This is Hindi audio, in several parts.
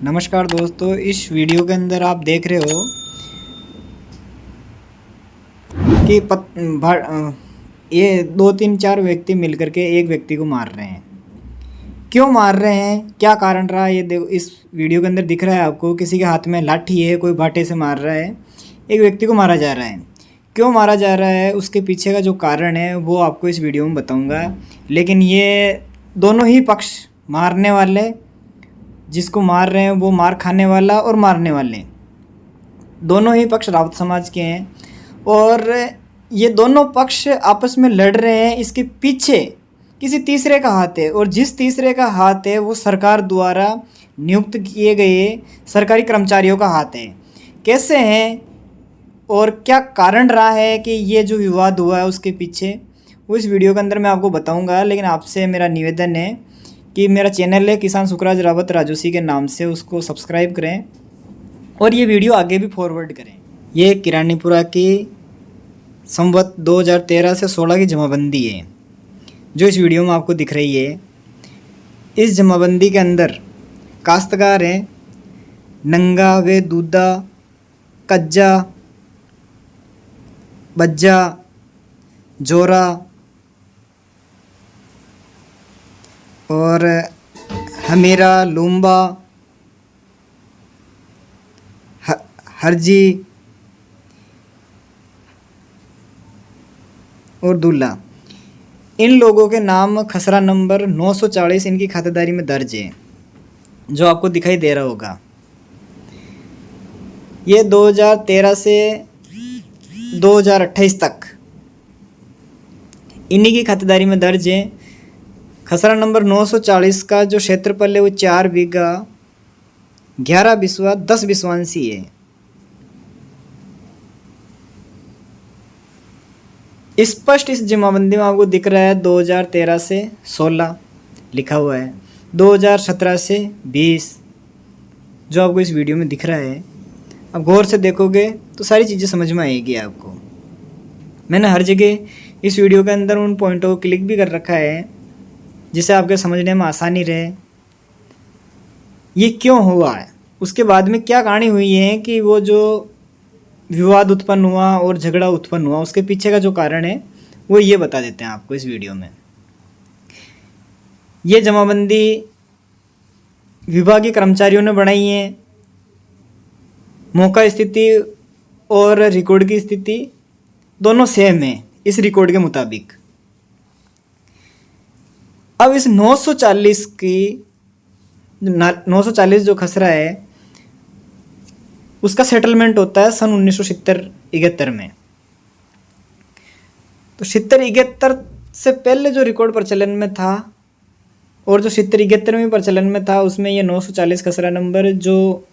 नमस्कार दोस्तों, इस वीडियो के अंदर आप देख रहे हो कि ये 2 3 4 व्यक्ति मिलकर के एक व्यक्ति को मार रहे हैं। क्यों मार रहे हैं, क्या कारण रहा, ये देखो इस वीडियो के अंदर दिख रहा है आपको। किसी के हाथ में लाठी है, कोई बाटे से मार रहा है, एक व्यक्ति को मारा जा रहा है। क्यों मारा जा रहा है, उसके पीछे का जो कारण है वो आपको इस वीडियो में बताऊँगा। लेकिन ये दोनों ही पक्ष, मारने वाले, जिसको मार रहे हैं वो मार खाने वाला और मारने वाले, दोनों ही पक्ष रावत समाज के हैं। और ये दोनों पक्ष आपस में लड़ रहे हैं। इसके पीछे किसी तीसरे का हाथ है, और जिस तीसरे का हाथ है वो सरकार द्वारा नियुक्त किए गए सरकारी कर्मचारियों का हाथ है। कैसे हैं और क्या कारण रहा है कि ये जो विवाद हुआ है उसके पीछे, वो इस वीडियो के अंदर मैं आपको बताऊंगा। लेकिन आपसे मेरा निवेदन है कि मेरा चैनल है किसान सुखराज रावत राजोसी के नाम से, उसको सब्सक्राइब करें और ये वीडियो आगे भी फॉरवर्ड करें। ये किरानीपुरा की संवत 2013 से 16 की जमाबंदी है जो इस वीडियो में आपको दिख रही है। इस जमाबंदी के अंदर काश्तकार हैं नंगा व दूधा, कज्जा, बज्जा, जोरा और हमीरा, लूम्बा, हरजी और दूल्हा। इन लोगों के नाम खसरा नंबर 940 इनकी खातेदारी में दर्ज है, जो आपको दिखाई दे रहा होगा। ये 2013 से 2028 तक इन्हीं की खातेदारी में दर्ज है। खसरा नंबर 940 का जो क्षेत्रफल है वो 4 बीघा 11 बिस्वा 10 बिस्वांसी है। स्पष्ट इस जमाबंदी में आपको दिख रहा है 2013 से 16 लिखा हुआ है, 2017 से 20 जो आपको इस वीडियो में दिख रहा है। अब गौर से देखोगे तो सारी चीज़ें समझ में आएगी आपको। मैंने हर जगह इस वीडियो के अंदर उन पॉइंटों को क्लिक भी कर रखा है जिससे आपके समझने में आसानी रहे। ये क्यों हुआ है, उसके बाद में क्या कहानी हुई है कि वो जो विवाद उत्पन्न हुआ और झगड़ा उत्पन्न हुआ, उसके पीछे का जो कारण है वो ये बता देते हैं आपको इस वीडियो में। ये जमाबंदी विभागीय कर्मचारियों ने बनाई है। मौका स्थिति और रिकॉर्ड की स्थिति दोनों सेम है इस रिकॉर्ड के मुताबिक। अब इस 940 जो खसरा है उसका सेटलमेंट होता है सन 1970-71 में। तो 70-71 से पहले जो रिकॉर्ड प्रचलन में था और जो 70-71 में प्रचलन में था, उसमें ये 940 खसरा नंबर जो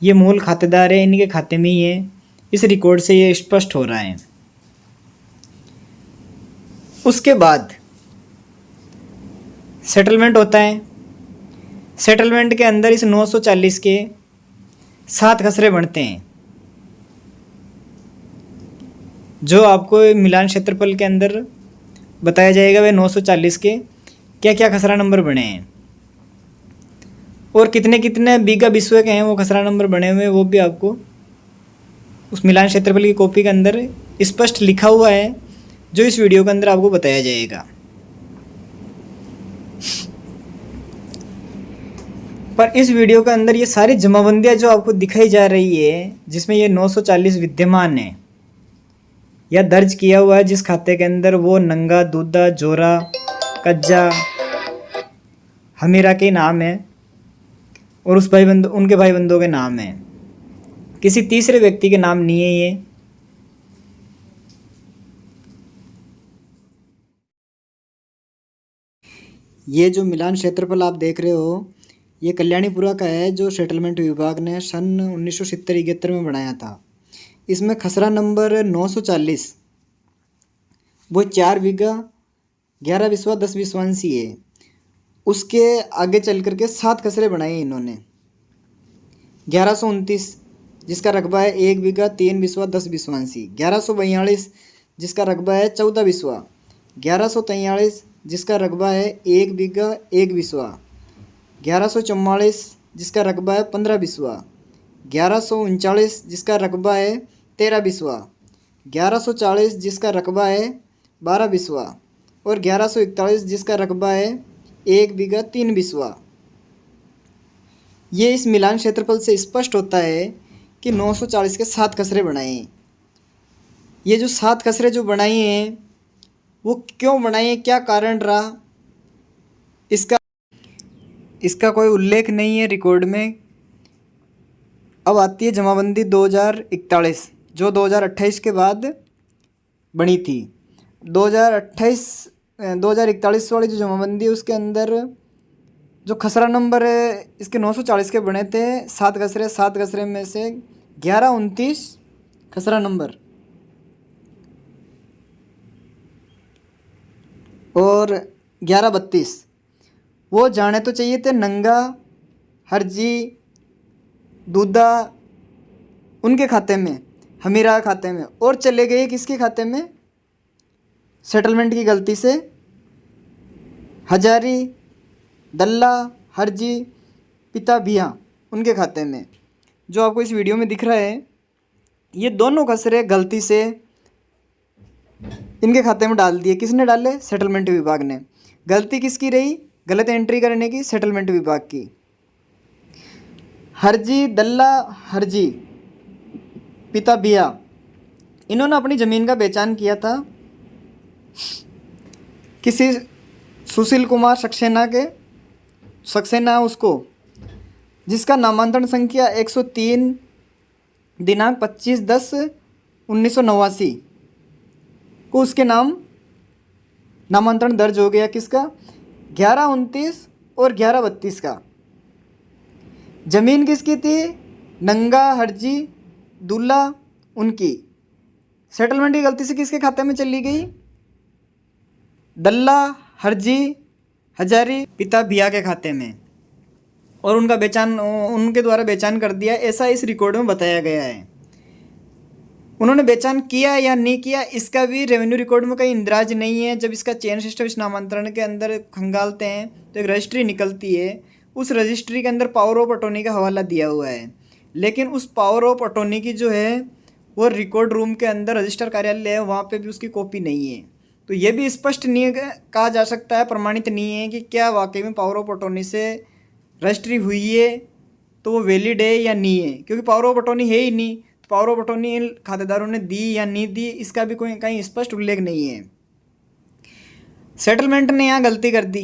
ये मूल खातेदार है इनके खाते में ही है। इस रिकॉर्ड से ये स्पष्ट हो रहा है। उसके बाद सेटलमेंट होता है। सेटलमेंट के अंदर इस 940 के 7 खसरे बनते हैं, जो आपको मिलान क्षेत्रफल के अंदर बताया जाएगा। वे 940 के क्या क्या खसरा नंबर बने हैं और कितने कितने बीघा बिस्वे के हैं वो खसरा नंबर बने हुए हैं, वो भी आपको उस मिलान क्षेत्रफल की कॉपी के अंदर स्पष्ट लिखा हुआ है, जो इस वीडियो के अंदर आपको बताया जाएगा। पर इस वीडियो के अंदर ये सारी जमाबंदियाँ जो आपको दिखाई जा रही है, जिसमें ये 940 विद्यमान है या दर्ज किया हुआ है जिस खाते के अंदर, वो नंगा, दूधा, जोरा, कज्जा, हमीरा के नाम है और उस उनके भाई बंधुओं के नाम है। किसी तीसरे व्यक्ति के नाम नहीं है। ये जो मिलान क्षेत्रफल आप देख रहे हो ये कल्याणीपुरा का है, जो सेटलमेंट विभाग ने सन 1970-71 में बनाया था। इसमें खसरा नंबर 940 वो 4 बीघा 11 बिस्वा 10 बिस्वांसी है। उसके आगे चल करके 7 खसरे बनाए इन्होंने। 1129 जिसका रकबा है 1 बीघा 3 बिस्वा 10 बिस्वांसी। 1142 जिसका रकबा है 14 बिस्वा। 1143 जिसका रकबा है 1 बीघा 1 बिस्वा। 1144 जिसका रकबा है 15 बिस्वा, 1139 जिसका रकबा है 13 बिस्वा, 1140 जिसका रकबा है 12 बिस्वा और 1141 जिसका रकबा है 1 बीघा 3 बिस्वा। ये इस मिलान क्षेत्रफल से स्पष्ट होता है कि 940 के 7 खसरे बनाए हैं। ये जो 7 खसरे जो बनाए हैं वो क्यों बनाए हैं, क्या कारण रहा, इसका कोई उल्लेख नहीं है रिकॉर्ड में। अब आती है जमाबंदी 2041 जो 2028 के बाद बनी थी। 2041 वाली जो जमाबंदी है उसके अंदर जो खसरा नंबर है इसके 940 के बने थे। 7 खसरे में से 1129 खसरा नंबर और 1132 वो जाने तो चाहिए थे नंगा, हरजी, दूधा उनके खाते में, हमीरा खाते में, और चले गए किसके खाते में, सेटलमेंट की गलती से हजारी, दल्ला, हरजी, पिता बिया उनके खाते में। जो आपको इस वीडियो में दिख रहा है ये दोनों खसरे गलती से इनके खाते में डाल दिए। किसने डाले? सेटलमेंट विभाग ने। गलती किसकी रही? गलत एंट्री करने की सेटलमेंट विभाग की। हरजी, दल्ला, हरजी, पिता बिया इन्होंने अपनी ज़मीन का बेचान किया था किसी सुशील कुमार सक्सेना उसको, जिसका नामांतरण संख्या 103 दिनांक 25/10/1989 को उसके नाम नामांतरण दर्ज हो गया। किसका? 1129 और 1132 का। ज़मीन किसकी थी? नंगा, हरजी, दूल्हा उनकी। सेटलमेंट की गलती से किसके खाते में चली गई? दल्ला, हरजी, हजारी, पिता बिया के खाते में, और उनका बेचान उनके द्वारा बेचान कर दिया, ऐसा इस रिकॉर्ड में बताया गया है। उन्होंने बेचान किया या नहीं किया इसका भी रेवेन्यू रिकॉर्ड में कहीं इंदराज नहीं है। जब इसका चेन सिस्टम इस नामांतरण के अंदर खंगालते हैं तो एक रजिस्ट्री निकलती है। उस रजिस्ट्री के अंदर पावर ऑफ अटॉर्नी का हवाला दिया हुआ है, लेकिन उस पावर ऑफ अटॉर्नी की जो है वो रिकॉर्ड रूम के अंदर रजिस्टर कार्यालय है, वहाँ पे भी उसकी कॉपी नहीं है। तो ये भी स्पष्ट नहीं कहा जा सकता है, प्रमाणित नहीं है कि क्या वाकई में पावर ऑफ अटॉर्नी से रजिस्ट्री हुई है तो वो वैलिड है या नहीं है, क्योंकि पावर ऑफ अटॉर्नी है ही नहीं। तो पावर ऑफ अटॉर्नी इन खातेदारों ने दी या नहीं दी इसका भी कोई कहीं स्पष्ट उल्लेख नहीं है। सेटलमेंट ने यहाँ गलती कर दी।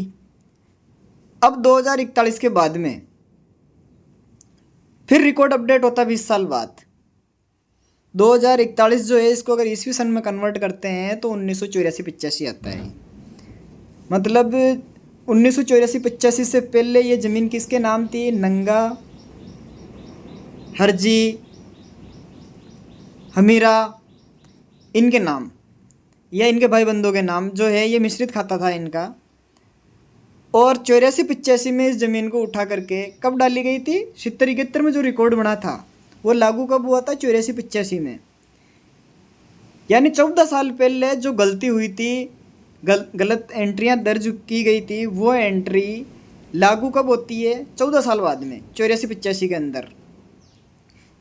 अब 2041 के बाद में फिर रिकॉर्ड अपडेट होता 20 साल बाद। 2041 जो है इसको अगर ईस्वी सन में कन्वर्ट करते हैं तो 1984-85 आता है। मतलब 1984-85 से पहले ये ज़मीन किसके नाम थी? नंगा, हरजी, हमीरा इनके नाम या इनके भाई बंधुओं के नाम जो है, ये मिश्रित खाता था इनका। और 84-85 में इस ज़मीन को उठा करके कब डाली गई थी? 70-71 में जो रिकॉर्ड बना था वो लागू कब हुआ था? 84-85 में। यानी 14 साल पहले जो गलती हुई थी, गलत एंट्रियां दर्ज की गई थी, वो एंट्री लागू कब होती है? 14 साल बाद में, 84-85 के अंदर।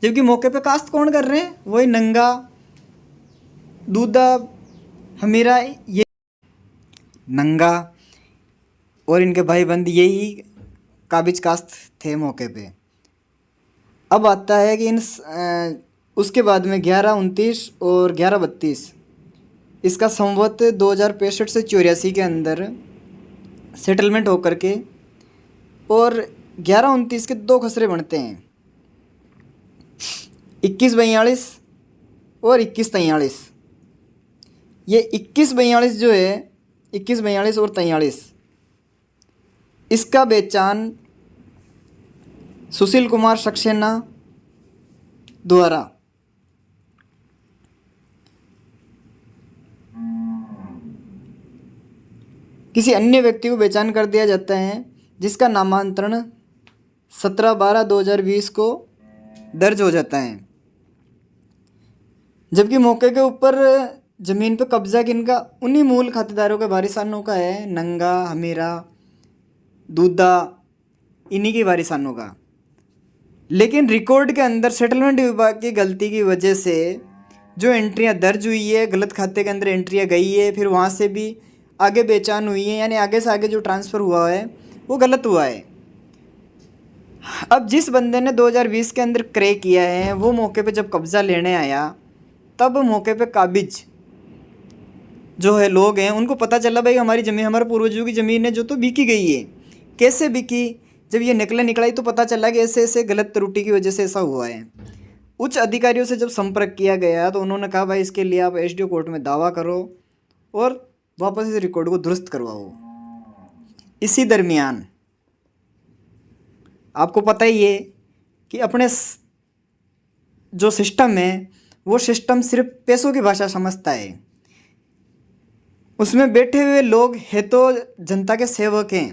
जबकि मौके पे कास्ट कौन कर रहे हैं? वही नंगा, दूधा, हमीरा, ये नंगा और इनके भाई बंद यही काबिज कास्त थे मौके पे। अब आता है कि उसके बाद में 1129 और 1132 इसका संवत 2065 से 84 के अंदर सेटलमेंट होकर के और 1129 के 2 खसरे बनते हैं, 2142 और 2143। ये 2142 जो है, 2142 और 43 इसका बेचान सुशील कुमार सक्सेना द्वारा किसी अन्य व्यक्ति को बेचान कर दिया जाता है, जिसका नामांतरण 17/12/2020 को दर्ज हो जाता है। जबकि मौके के ऊपर ज़मीन पर कब्जा किनका? उन्हीं मूल खातेदारों के वारिसानों का है, नंगा, हमीरा, दूधा, इन्हीं के वारिसानों का। लेकिन रिकॉर्ड के अंदर सेटलमेंट विभाग की गलती की वजह से जो एंट्रियां दर्ज हुई है, गलत खाते के अंदर एंट्रियां गई है, फिर वहाँ से भी आगे बेचान हुई है, यानी आगे से आगे जो ट्रांसफ़र हुआ है वो गलत हुआ है। अब जिस बंदे ने 2020 के अंदर क्रय किया है वो मौके पे जब कब्ज़ा लेने आया तब मौके पे काबिज जो है लोग हैं उनको पता चला भाई हमारी ज़मीन, हमारे पूर्वजों की ज़मीन है जो तो बिकी गई है। कैसे बिकी? जब ये निकलाई तो पता चला कि ऐसे ऐसे गलत त्रुटि की वजह से ऐसा हुआ है। उच्च अधिकारियों से जब संपर्क किया गया तो उन्होंने कहा भाई इसके लिए आप एसडीओ कोर्ट में दावा करो और वापस इस रिकॉर्ड को दुरुस्त करवाओ। इसी दरमियान आपको पता ही है कि अपने जो सिस्टम है वो सिस्टम सिर्फ पैसों की भाषा समझता है। उसमें बैठे हुए लोग हैं तो जनता के सेवक हैं,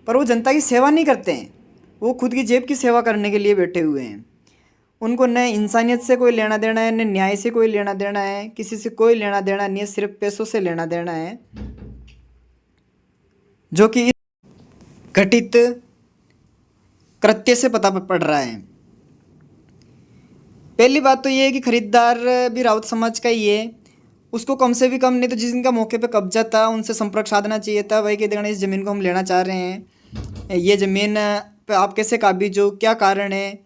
पर वो जनता की सेवा नहीं करते हैं, वो खुद की जेब की सेवा करने के लिए बैठे हुए हैं। उनको न इंसानियत से कोई लेना देना है, न न्याय से कोई लेना देना है, किसी से कोई लेना देना नहीं है, सिर्फ पैसों से लेना देना है, जो कि इस घटित कृत्य से पता पड़ रहा है। पहली बात तो ये है कि खरीदार भी राउत समाज का ही है, उसको कम से भी कम नहीं तो जिनका मौके पे कब्जा था उनसे संपर्क साधना चाहिए था भाई कि देखना इस ज़मीन को हम लेना चाह रहे हैं, ये ज़मीन पे आप कैसे काबिज हो, क्या कारण है।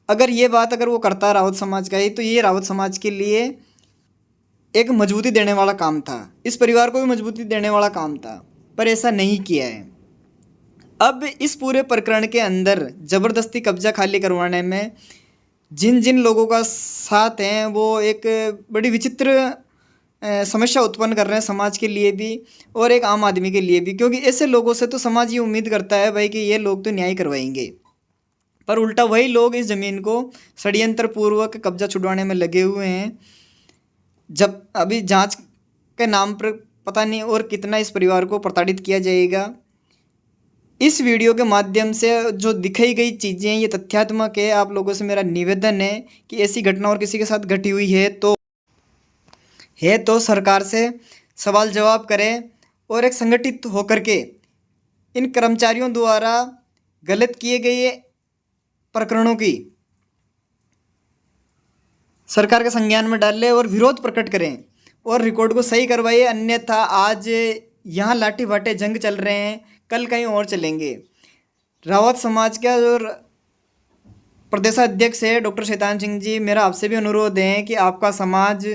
अगर वो करता राउत समाज का ही तो ये राउत समाज के लिए एक मजबूती देने वाला काम था, इस परिवार को भी मजबूती देने वाला काम था, पर ऐसा नहीं किया है। अब इस पूरे प्रकरण के अंदर ज़बरदस्ती कब्जा खाली करवाने में जिन जिन लोगों का साथ हैं वो एक बड़ी विचित्र समस्या उत्पन्न कर रहे हैं समाज के लिए भी और एक आम आदमी के लिए भी, क्योंकि ऐसे लोगों से तो समाज ये उम्मीद करता है भाई कि ये लोग तो न्याय करवाएंगे, पर उल्टा वही लोग इस ज़मीन को षड्यंत्र पूर्वक कब्जा छुड़वाने में लगे हुए हैं। जब अभी जांच के नाम पर पता नहीं और कितना इस परिवार को प्रताड़ित किया जाएगा। इस वीडियो के माध्यम से जो दिखाई गई चीज़ें ये तथ्यात्मक है। आप लोगों से मेरा निवेदन है कि ऐसी घटना और किसी के साथ घटी हुई है तो सरकार से सवाल जवाब करें और एक संगठित होकर के इन कर्मचारियों द्वारा गलत किए गए प्रकरणों की सरकार के संज्ञान में डालें और विरोध प्रकट करें और रिकॉर्ड को सही करवाइए। अन्यथा आज यहाँ लाठी भाटे जंग चल रहे हैं, कल कहीं और चलेंगे। रावत समाज का जो प्रदेशाध्यक्ष है डॉक्टर शैतान सिंह जी, मेरा आपसे भी अनुरोध है कि आपका समाज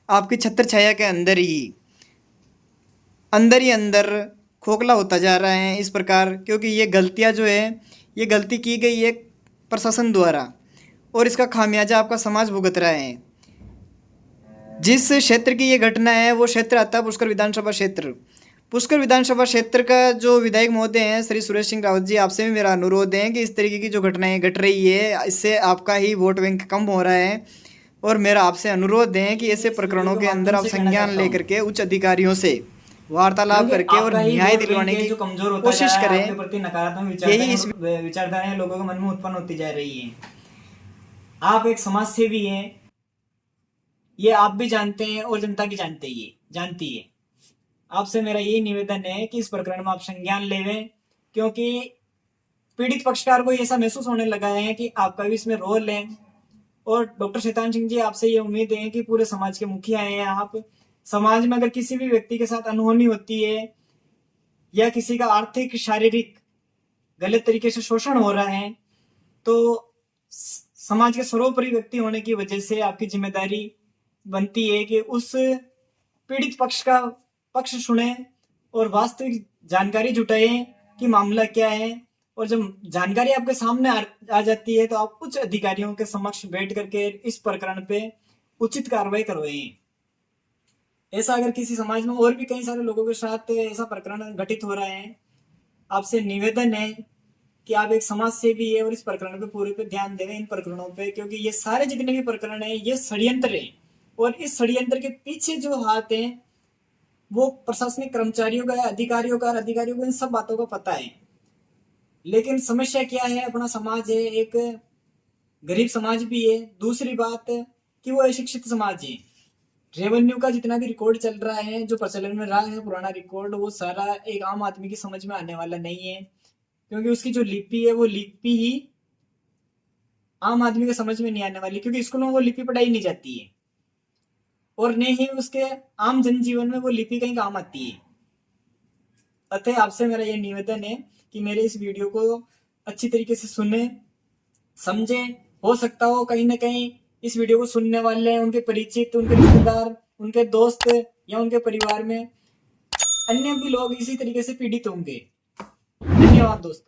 आपकी छत्र छाया के अंदर ही अंदर खोखला होता जा रहा है इस प्रकार, क्योंकि ये गलतियाँ जो है ये गलती की गई है प्रशासन द्वारा और इसका खामियाजा आपका समाज भुगत रहा है। जिस क्षेत्र की ये घटना है वो क्षेत्र आता है पुष्कर विधानसभा क्षेत्र। पुष्कर विधानसभा क्षेत्र का जो विधायक महोदय हैं श्री सुरेश सिंह रावत जी, आपसे भी मेरा अनुरोध है कि इस तरीके की जो घटनाएं घट रही है इससे आपका ही वोट बैंक कम हो रहा है और मेरा आपसे अनुरोध है कि ऐसे प्रकरणों के अंदर आप संज्ञान लेकर के उच्च अधिकारियों से वार्तालाप करके और न्याय दिलवाने की कोशिश करें। प्रति नकारात्मक यही इस विचारधाराएं लोगों के मन में उत्पन्न होती जा रही है। आप एक समाज सेवी हैं, ये आप भी जानते हैं और जनता की जानती है। आपसे मेरा यही निवेदन है कि इस प्रकरण में आप संज्ञान लेवें, क्योंकि पीड़ित पक्षकार को ऐसा महसूस होने लगा है कि आपका भी इसमें रोल है। और डॉक्टर शैतान सिंह जी, आपसे ये उम्मीद है कि पूरे समाज के मुखिया हैं आप, समाज में अगर किसी भी व्यक्ति के साथ अनहोनी होती है या किसी का आर्थिक शारीरिक गलत तरीके से शोषण हो रहा है तो समाज के सर्वोपरि व्यक्ति होने की वजह से आपकी जिम्मेदारी बनती है कि उस पीड़ित पक्ष का पक्ष सुने और वास्तविक जानकारी जुटाए कि मामला क्या है। और जब जानकारी आपके सामने आ जाती है तो आप उच्च अधिकारियों के समक्ष बैठ करके इस प्रकरण पे उचित कार्रवाई करवाएं। ऐसा अगर किसी समाज में और भी कई सारे लोगों के साथ ऐसा प्रकरण घटित हो रहा है, आपसे निवेदन है कि आप एक समाज सेवी है और इस प्रकरण पे पूरे पे ध्यान दें, इन प्रकरणों पे, क्योंकि ये सारे जितने भी प्रकरण है ये षड्यंत्र है और इस षड्यंत्र के पीछे जो हाथ है वो प्रशासनिक कर्मचारियों का, अधिकारियों को इन सब बातों का पता है। लेकिन समस्या क्या है, अपना समाज है, एक गरीब समाज भी है। दूसरी बात कि वो अशिक्षित समाज है। रेवेन्यू का जितना भी रिकॉर्ड चल रहा है, जो प्रचलन में रहा है पुराना रिकॉर्ड, वो सारा एक आम आदमी की समझ में आने वाला नहीं है, क्योंकि उसकी जो लिपि है वो लिपि ही आम आदमी को समझ में नहीं आने वाली, क्योंकि स्कूलों में वो लिपि पढ़ाई नहीं जाती है और न ही उसके आम जनजीवन में वो लिपि कहीं काम आती है। अतः आपसे मेरा यह निवेदन है कि मेरे इस वीडियो को अच्छी तरीके से सुने, समझे। हो सकता हो कहीं ना कहीं इस वीडियो को सुनने वाले, उनके परिचित, उनके रिश्तेदार, उनके दोस्त या उनके परिवार में अन्य भी लोग इसी तरीके से पीड़ित होंगे। धन्यवाद दोस्तों।